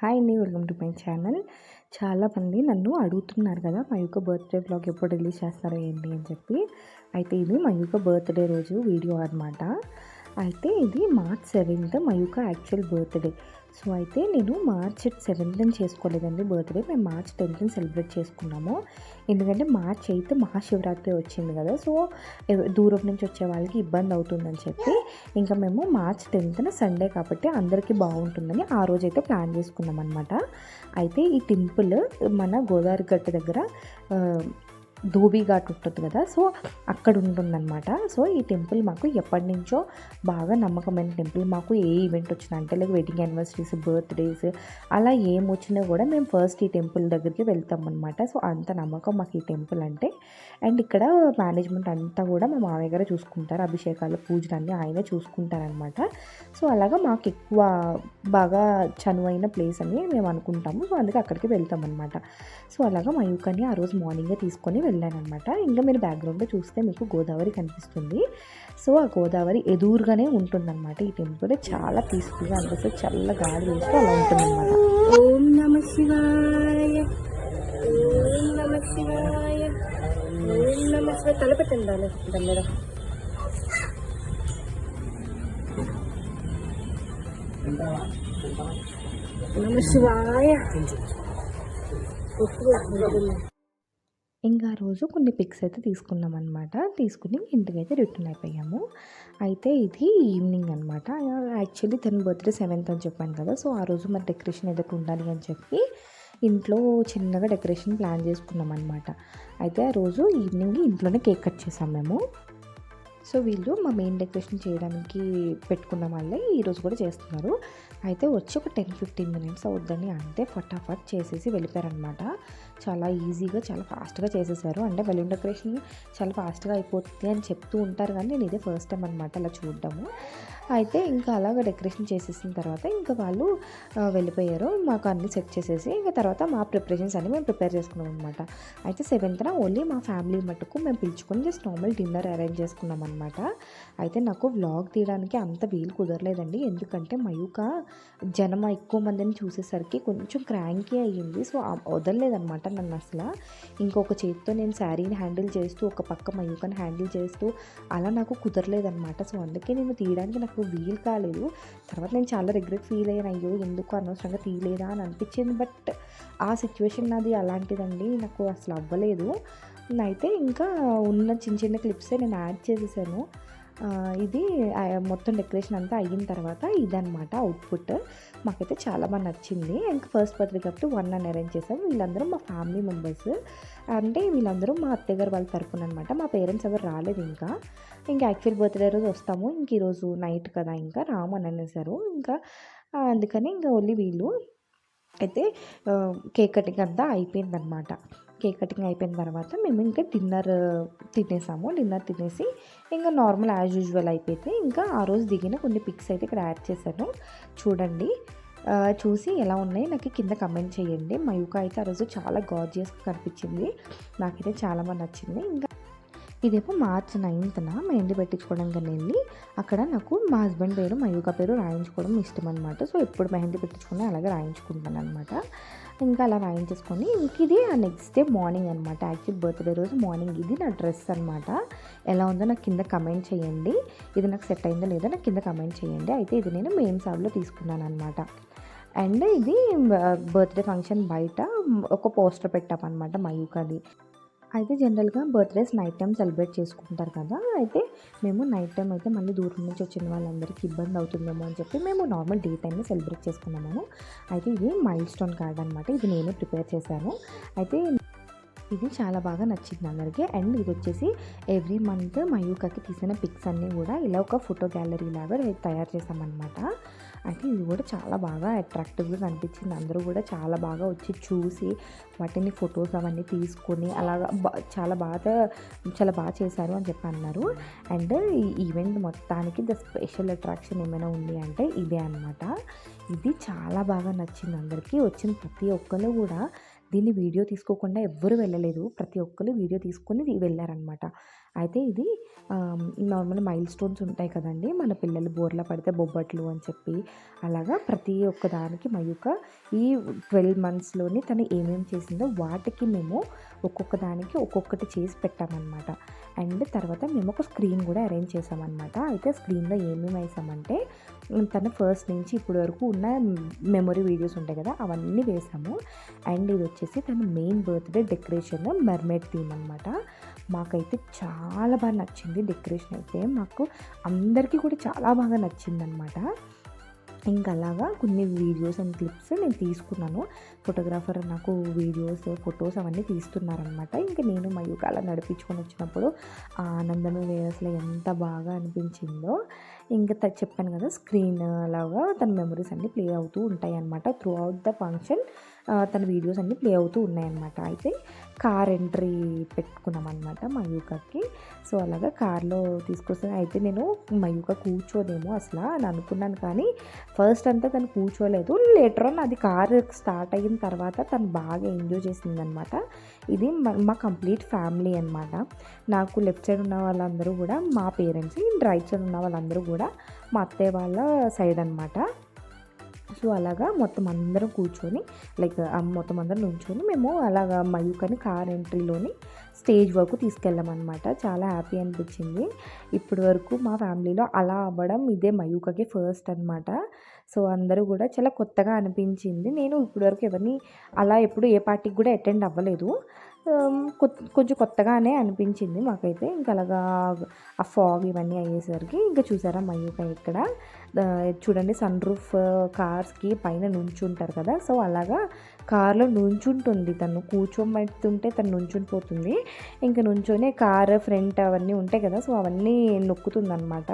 Hi అండి, welcome to my channel. చాలామంది నన్ను అడుగుతున్నారు కదా, మయూక బర్త్డే వ్లాగ్ ఎప్పుడు రిలీజ్ చేస్తారో ఏంటి అని చెప్పి. అయితే ఇది మయూక బర్త్డే రోజు వీడియో అనమాట. అయితే ఇది March 7th Mayuka actual birthday. So అయితే నేను March 7th చేసుకోలేదండి బర్త్డే. మేము March 10th సెలబ్రేట్ చేసుకున్నాము. ఎందుకంటే March 8th మహాశివరాత్రి వచ్చింది కదా. సో దూరం నుంచి వచ్చే వాళ్ళకి ఇబ్బంది అవుతుందని చెప్పి ఇంకా మేము March 10th సండే కాబట్టి అందరికీ బాగుంటుందని ఆ రోజైతే ప్లాన్ చేసుకున్నాం అనమాట. అయితే ఈ టెంపుల్ మన గోదావరి గట్టు దగ్గర ధోబీ ఘాట్ ఉంటుంది కదా, సో అక్కడ ఉంటుందన్నమాట. సో ఈ టెంపుల్ మాకు ఎప్పటి నుంచో బాగా నమ్మకమైన టెంపుల్. మాకు ఏ ఈవెంట్ వచ్చినా అంటే లైక్ వెడ్డింగ్ యానివర్సరీస్, బర్త్డేస్ అలా ఏం వచ్చినా కూడా మేము ఫస్ట్ ఈ టెంపుల్ దగ్గరికి వెళ్తాం అనమాట. సో అంత నమ్మకం మాకు ఈ టెంపుల్ అంటే. అండ్ ఇక్కడ మేనేజ్మెంట్ అంతా కూడా మా మామయ్య గారే చూసుకుంటారు. అభిషేకాలు, పూజలు అన్నీ ఆయనే చూసుకుంటారనమాట. సో అలాగా మాకు ఎక్కువ బాగా చనువైన ప్లేస్ అని మేము అనుకుంటాము. సో అందుకే అక్కడికి వెళ్తాం అనమాట. సో అలాగా మయూకని ఆ రోజు మార్నింగే తీసుకొని వెళ్ళానమాట. ఇంకా మీరు బ్యాక్గ్రౌండ్లో చూస్తే మీకు గోదావరి కనిపిస్తుంది. సో ఆ గోదావరి ఎదురుగానే ఉంటుందన్నమాట. ఈ టెంపుల్ చాలా పీస్ఫుల్గా అనిపిస్తుంది, చల్ల గాలి వేస్తూ అలా ఉంటుందన్నమాట. ఓం నమః శివాయ, ఓం నమః శివాయ, ఓం నమః శివాయ. తలపెట్టండి దాని మీద. నమః శివాయ. ఇంకా ఆ రోజు కొన్ని పిక్స్ అయితే తీసుకున్నాం అనమాట. తీసుకుని ఇంటికైతే రిటర్న్ అయిపోయాము. అయితే ఇది ఈవినింగ్ అనమాట. యాక్చువల్లీ తన బర్త్డే 7th అని చెప్పాను కదా. సో ఆ రోజు మరి డెకరేషన్ ఏదైతే ఉండాలి అని చెప్పి ఇంట్లో చిన్నగా డెకరేషన్ ప్లాన్ చేసుకున్నాం అనమాట. అయితే ఆ రోజు ఈవినింగ్ ఇంట్లోనే కేక్ కట్ చేసాం మేము. సో వీళ్ళు మా మెయిన్ డెకరేషన్ చేయడానికి పెట్టుకున్న వాళ్ళే ఈరోజు కూడా చేస్తున్నారు. అయితే వచ్చి ఒక 10-15 minutes అవుద్దని అంటే ఫటాఫట్ చేసేసి వెళ్ళిపోయారనమాట. చాలా ఈజీగా చాలా ఫాస్ట్గా చేసేసారు. అంటే బెలూన్ డెకరేషన్ చాలా ఫాస్ట్గా అయిపోతుంది అని చెప్తూ ఉంటారు, కానీ నేను ఇదే ఫస్ట్ టైం అనమాట అలా చూడడము. అయితే ఇంకా అలాగ డెకరేషన్ చేసేసిన తర్వాత ఇంకా వాళ్ళు వెళ్ళిపోయారు. మాకు అన్నీ సెట్ చేసేసి ఇంకా తర్వాత మా ప్రిపరేషన్స్ అన్నీ మేము ప్రిపేర్ చేసుకున్నాం అనమాట. అయితే 7th ఓన్లీ మా ఫ్యామిలీ మటుకు మేము పిలుచుకొని జస్ట్ నార్మల్ డిన్నర్ అరేంజ్ చేసుకున్నాం అనమాట. అయితే నాకు వ్లాగ్ తీయడానికి అంత వీలు కుదరలేదండి. ఎందుకంటే మయూక జనం ఎక్కువ మందిని చూసేసరికి కొంచెం క్రాంకీ అయ్యింది. సో వదలలేదనమాట నన్ను అసలు. ఇంకొక చేతితో నేను శారీని హ్యాండిల్ చేస్తూ ఒక పక్క మయూకని హ్యాండిల్ చేస్తూ అలా నాకు కుదరలేదనమాట. సో అందుకే నేను తీయడానికి నాకు వీలు కాలేదు. తర్వాత నేను చాలా రిగ్రెట్ ఫీల్ అయ్యాను, అయ్యో ఎందుకు అనవసరంగా తీయలేదా అని అనిపించింది. బట్ ఆ సిచ్యువేషన్ నాది అలాంటిదండి, నాకు అసలు అవ్వలేదు. అయితే ఇంకా ఉన్న చిన్న చిన్న క్లిప్సే నేను యాడ్ చేసేసాను. ఇది మొత్తం డెకరేషన్ అంతా అయిన తర్వాత ఇదనమాట అవుట్పుట్. మాకైతే చాలా బాగా నచ్చింది. ఇంకా ఫస్ట్ బర్త్డే కాబట్టి 1 అని అరేంజ్ చేసాం. వీళ్ళందరూ మా ఫ్యామిలీ మెంబర్స్, అంటే వీళ్ళందరూ మా అత్తయ్య గారు వాళ్ళ తరపున అనమాట. మా పేరెంట్స్ ఎవరు రాలేదు. ఇంకా యాక్చువల్ బర్త్డే రోజు వస్తాము, ఇంక ఈరోజు నైట్ కదా ఇంకా రాము అని అనేసారు. ఇంకా అందుకని ఇంకా ఓన్లీ వీళ్ళు. అయితే కేక్ కటింగ్ అంతా అయిపోయిందనమాట. కేక్ కటింగ్ అయిపోయిన తర్వాత మేము ఇంకా డిన్నర్ తినేసాము. డిన్నర్ తినేసి ఇంకా నార్మల్ యాజ్ యూజువల్ అయిపోతే ఇంకా ఆ రోజు దిగిన కొన్ని పిక్స్ అయితే ఇక్కడ యాడ్ చేశాను, చూడండి. చూసి ఎలా ఉన్నాయి నాకు కింద కమెంట్ చేయండి. మయూక అయితే ఆ రోజు చాలా గార్జియస్గా కనిపించింది, నాకైతే చాలా బాగా నచ్చింది. ఇంకా ఇదేమో March 9th మెహందీ పెట్టించుకోవడానికి వెళ్ళి అక్కడ నాకు మా హస్బెండ్ పేరు మయూక పేరు రాయించుకోవడం ఇష్టం అనమాట. సో ఎప్పుడు మెహందీ పెట్టించుకుని అలాగే రాయించుకుంటాను అనమాట. ఇంకా అలా రాయించేసుకొని ఇంక ఇది ఆ నెక్స్ట్ డే మార్నింగ్ అనమాట. యాక్చువల్ బర్త్డే రోజు మార్నింగ్ ఇది నా డ్రెస్ అనమాట. ఎలా ఉందో నాకు కింద కమెంట్ చేయండి. ఇది నాకు సెట్ అయిందో లేదో నాకు కింద కమెంట్ చేయండి. అయితే ఇది నేను మెయిన్ సాబ్లో తీసుకున్నాను అనమాట. అండ్ ఇది బర్త్డే ఫంక్షన్ బయట ఒక పోస్టర్ పెట్టామన్నమాట మయూకది. అయితే జనరల్గా బర్త్డేస్ నైట్ టైం సెలబ్రేట్ చేసుకుంటారు కదా. అయితే మేము నైట్ టైం అయితే మళ్ళీ దూరం నుంచి వచ్చిన వాళ్ళందరికీ ఇబ్బంది అవుతుందేమో అని చెప్పి మేము నార్మల్ డే టైంలో సెలబ్రేట్ చేసుకున్నాము. అయితే ఇది మైల్ స్టోన్ కార్డ్ అనమాట. ఇది నేనే ప్రిపేర్ చేశాను. అయితే ఇది చాలా బాగా నచ్చింది అందరికీ. అండ్ ఇది వచ్చేసి ఎవ్రీ మంత్ మయూకకి తీసిన పిక్స్ అన్నీ కూడా ఇలా ఒక ఫోటో గ్యాలరీ లాగా తయారు చేసామన్నమాట. అయితే ఇది కూడా చాలా బాగా అట్రాక్టివ్గా కనిపించింది. అందరూ కూడా చాలా బాగా వచ్చి చూసి వాటిని ఫొటోస్ అవన్నీ తీసుకొని అలాగా చాలా బాగా చేశారు అని చెప్పి అన్నారు. అండ్ ఈ ఈవెంట్ మొత్తానికి ద స్పెషల్ అట్రాక్షన్ ఏమైనా ఉంది అంటే ఇదే అనమాట. ఇది చాలా బాగా నచ్చింది అందరికీ. వచ్చిన ప్రతి ఒక్కరు కూడా దీన్ని వీడియో తీసుకోకుండా ఎవ్వరు వెళ్ళలేదు. ప్రతి ఒక్కరు వీడియో తీసుకొని వెళ్ళారనమాట. అయితే ఇది నార్మల్ మైల్ స్టోన్స్ ఉంటాయి కదండీ! మన పిల్లలు బోర్లా పడితే బొబ్బట్లు అని చెప్పి, అలాగా ప్రతి ఒక్క దానికి మయూక ఈ 12 మంత్స్‌లోని తను ఏమేమి చేసిందో వాటికి మేము ఒక్కొక్క దానికి ఒక్కొక్కటి చేసి పెట్టామన్నమాట. అండ్ తర్వాత మేము ఒక స్క్రీన్ కూడా అరేంజ్ చేసామన్నమాట. అయితే స్క్రీన్‌లో ఏమేమి వేసామంటే తను ఫస్ట్ నుంచి ఇప్పటి వరకు ఉన్న మెమరీ వీడియోస్ ఉంటాయి కదా! అవన్నీ వేసాము. అండ్ ఇది వచ్చేసి తన main birthday decoration mermaid theme అనమాట. మాకైతే చాలా బాగా నచ్చింది డెకరేషన్ అయితే. మాకు అందరికీ కూడా చాలా బాగా నచ్చిందనమాట. ఇంకా అలాగా కొన్ని వీడియోస్ అండ్ క్లిప్స్ నేను తీసుకున్నాను. ఫోటోగ్రాఫర్ నాకు వీడియోస్, ఫొటోస్ అవన్నీ తీస్తున్నారనమాట. ఇంకా నేను మయూక అలా నడిపించుకొని వచ్చినప్పుడు ఆ ఆనందమే వేరే, అసలు ఎంత బాగా అనిపించిందో. ఇంకా చెప్పాను కదా, స్క్రీన్ అలాగా తన మెమరీస్ అన్నీ ప్లే అవుతూ ఉంటాయి అన్నమాట. త్రూ అవుట్ ద ఫంక్షన్ తన వీడియోస్ అన్నీ ప్లే అవుతూ ఉన్నాయన్నమాట. అయితే కార్ ఎంట్రీ పెట్టుకున్నామన్నమాట మయూకకి. సో అలాగా కార్లో తీసుకొస్తే అయితే నేను మయూక కూర్చోదేమో అసలు అని అనుకున్నాను, కానీ ఫస్ట్ అంతా తను కూర్చోలేదు. లేటర్ ఆన్ అది కార్ స్టార్ట్ అయిన తర్వాత తను బాగా ఎంజాయ్ చేసిందనమాట. ఇది మా కంప్లీట్ ఫ్యామిలీ అనమాట. నాకు లెఫ్ట్ సైడ్ ఉన్న వాళ్ళందరూ కూడా మా పేరెంట్స్, రైట్ సైడ్ ఉన్న వాళ్ళందరూ కూడా మా అత్తయ్య వాళ్ళ సైడ్ అనమాట. సో అలాగా మొత్తం అందరం కూర్చొని మొత్తం అందరం నుంచొని మేము అలాగా మయూకని కార్ ఎంట్రీలోని స్టేజ్ వరకు తీసుకెళ్ళామన్నమాట. చాలా హ్యాపీ అనిపించింది. ఇప్పటి వరకు మా ఫ్యామిలీలో అలా అవ్వడం ఇదే మయూకకి ఫస్ట్ అనమాట. సో అందరూ కూడా చాలా కొత్తగా అనిపించింది. నేను ఇప్పటివరకు ఎవరిని అలా ఎప్పుడు ఏ పార్టీకి కూడా అటెండ్ అవ్వలేదు. కొంచెం కొత్తగానే అనిపించింది మాకైతే. ఇంకా అలాగా ఆ ఫాగ్ ఇవన్నీ అయ్యేసరికి ఇంకా చూసారా మయూక ఇక్కడ చూడండి, సన్ రూఫ్ కార్స్కి పైన నుంచుంటారు కదా, సో అలాగా కార్లో నుంచుంటుంది తను. కూర్చోబెడుతుంటే తను నుంచుని పోతుంది. ఇంకా నుంచొని కార్ ఫ్రంట్ అవన్నీ ఉంటాయి కదా, సో అవన్నీ నొక్కుతుంది అనమాట.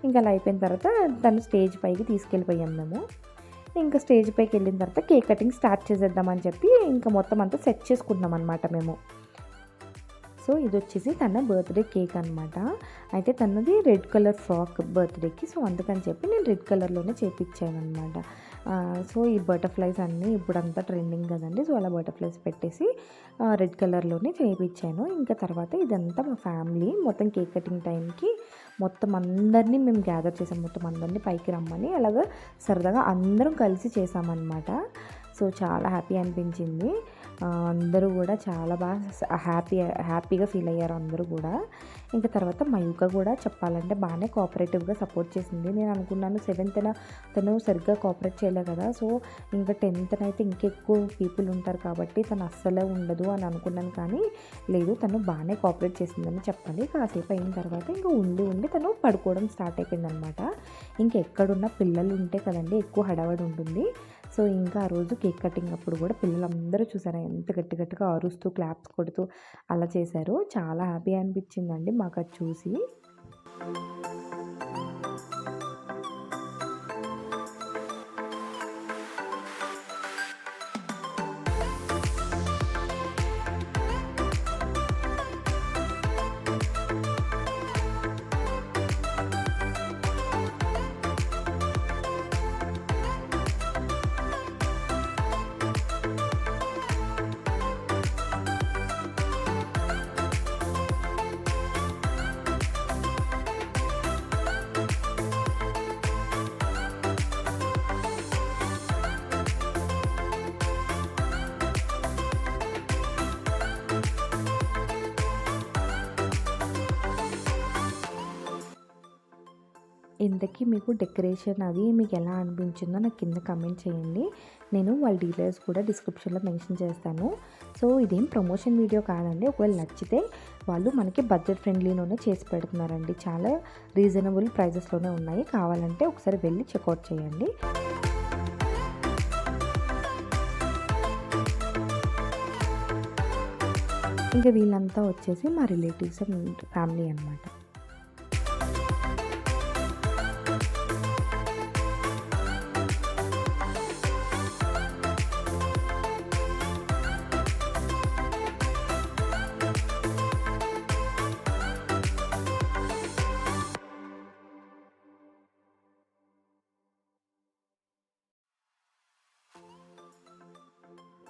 ఇంకా అలా అయిపోయిన తర్వాత తను స్టేజ్ పైకి తీసుకెళ్ళిపోయాం మేము. ఇంకా స్టేజ్ పైకి వెళ్ళిన తర్వాత కేక్ కటింగ్ స్టార్ట్ చేసేద్దామని చెప్పి ఇంకా మొత్తం అంతా సెట్ చేసుకుంటున్నాం అనమాట మేము. సో ఇది వచ్చేసి తన బర్త్డే కేక్ అనమాట. అయితే తనది రెడ్ కలర్ ఫ్రాక్ బర్త్డేకి, సో అందుకని చెప్పి నేను రెడ్ కలర్లోనే చేయించాను అనమాట. సో ఈ బటర్ఫ్లైస్ అన్నీ ఇప్పుడంతా ట్రెండింగ్ కదండి, సో అలా బటర్ఫ్లైస్ పెట్టేసి రెడ్ కలర్లోనే చేయించాను. ఇంకా తర్వాత ఇదంతా మా ఫ్యామిలీ మొత్తం కేక్ కటింగ్ టైంకి మొత్తం అందరినీ మేము గ్యాదర్ చేసాం. మొత్తం అందరినీ పైకి రమ్మని అలాగా సరదాగా అందరం కలిసి చేసామన్నమాట. సో చాలా హ్యాపీ అనిపించింది. అందరూ కూడా చాలా బాగా హ్యాపీగా ఫీల్ అయ్యారు అందరూ కూడా. ఇంకా తర్వాత మయూక కూడా చెప్పాలంటే బాగానే కోఆపరేటివ్గా సపోర్ట్ చేసింది. నేను అనుకున్నాను 7th తను సరిగ్గా కోఆపరేట్ చేయలే కదా, సో ఇంకా 10th అయితే ఇంకెక్కువ పీపుల్ ఉంటారు కాబట్టి తను అస్సలే ఉండదు అని అనుకున్నాను, కానీ లేదు, తను బాగానే కోఆపరేట్ చేసిందని చెప్పాలి. కాసేపు అయిన తర్వాత ఇంకా ఉండి తను పడుకోవడం స్టార్ట్ అయిపోయిందనమాట. ఇంకా ఎక్కడున్న పిల్లలు ఉంటే కదండి ఎక్కువ హడావడి ఉంటుంది. సో ఇంకా ఆ రోజు కేక్ కటింగ్ అప్పుడు కూడా పిల్లలందరూ చూసారా ఎంత గట్టిగా అరుస్తూ క్లాప్స్ కొడుతూ అలా చేశారు. చాలా హ్యాపీ అనిపించిందండి మాకు అది చూసి. ఇంతకీ మీకు డెకరేషన్ అది మీకు ఎలా అనిపించిందో నాకు కింద కమెంట్ చేయండి. నేను వాళ్ళ డీటెయిల్స్ కూడా డిస్క్రిప్షన్లో మెన్షన్ చేస్తాను. సో ఇదేం ప్రమోషన్ వీడియో కాదండి. ఒకవేళ నచ్చితే వాళ్ళు మనకి బడ్జెట్ ఫ్రెండ్లీలోనే చేసి పెడుతున్నారండి. చాలా రీజనబుల్ ప్రైజెస్లోనే ఉన్నాయి. కావాలంటే ఒకసారి వెళ్ళి చెక్అవుట్ చేయండి. ఇంకా వీళ్ళంతా వచ్చేసి మా రిలేటివ్స్ అండ్ ఫ్యామిలీ అనమాట.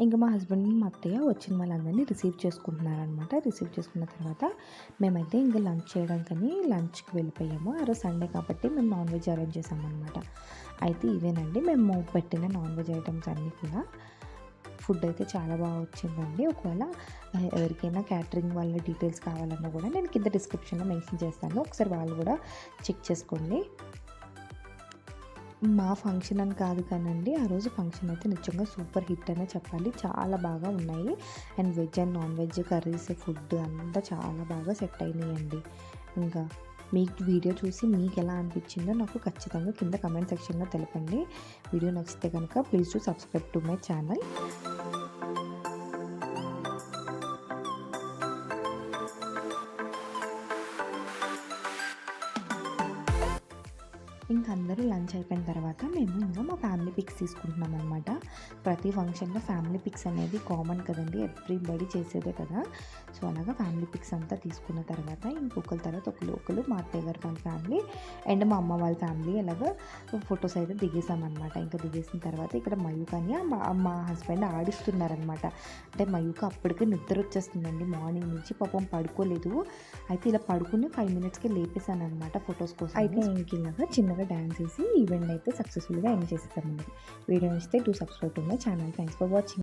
ఇంకా మా హస్బెండ్ మా అత్తయ్య వచ్చిన వాళ్ళందరినీ రిసీవ్ చేసుకుంటున్నారనమాట. రిసీవ్ చేసుకున్న తర్వాత మేమైతే ఇంకా లంచ్ చేయడానికని లంచ్కి వెళ్ళిపోయాము. ఆ రోజు సండే కాబట్టి మేము నాన్ వెజ్ అరేంజ్ చేసామన్నమాట. అయితే ఇవేనండి మేము పెట్టిన నాన్ వెజ్ ఐటమ్స్ అన్నీ కూడా. ఫుడ్ అయితే చాలా బాగా వచ్చిందండి. ఒకవేళ ఎవరికైనా క్యాటరింగ్ వాళ్ళ డీటెయిల్స్ కావాలన్నా కూడా నేను కింద డిస్క్రిప్షన్లో మెన్షన్ చేస్తాను. ఒకసారి వాళ్ళు కూడా చెక్ చేసుకోండి. మా ఫంక్షన్ అని కాదు కానండి, ఆ రోజు ఫంక్షన్ అయితే నిజంగా సూపర్ హిట్ అనే చెప్పాలి. చాలా బాగా ఉన్నాయి. And veg and non veg curries, food అంతా చాలా బాగా సెట్ అయినాయండి. ఇంకా మీకు వీడియో చూసి మీకు ఎలా అనిపించిందో నాకు ఖచ్చితంగా కింద కమెంట్ సెక్షన్లో తెలపండి. వీడియో నచ్చితే కనుక please to subscribe to my channel. ఇంక అందరూ లంచ్ అయిపోయిన తర్వాత మేము ఇంకా మా ఫ్యామిలీ పిక్స్ తీసుకుంటున్నాం అనమాట. ప్రతి ఫంక్షన్లో ఫ్యామిలీ పిక్స్ అనేది కామన్ కదండి, ఎవ్రీబడి చేసేదే కదా. సో అలాగా ఫ్యామిలీ పిక్స్ అంతా తీసుకున్న తర్వాత ఇంకొకరి తర్వాత ఒకరు మా అత్తయ్య గారు వాళ్ళ ఫ్యామిలీ అండ్ మా అమ్మ వాళ్ళ ఫ్యామిలీ అలాగా ఫొటోస్ అయితే దిగేసామన్నమాట. ఇంకా దిగేసిన తర్వాత ఇక్కడ మయూకని మా హస్బెండ్ ఆడిస్తున్నారనమాట. అంటే మయూక అప్పటికే నిద్ర వచ్చేస్తుందండి, మార్నింగ్ నుంచి పాపం పడుకోలేదు. అయితే ఇలా పడుకుని 5 మినిట్స్కి లేపేశాను అనమాట ఫొటోస్ కోసం. అయితే ఇంకిలాగా చిన్నగా డాన్స్ చేసి ఈవెంట్ అయితే సక్సెస్ఫుల్గా ఎండ్ చేసేసామండి. వీడియో నచ్చితే do subscribe to my channel. Thanks for watching.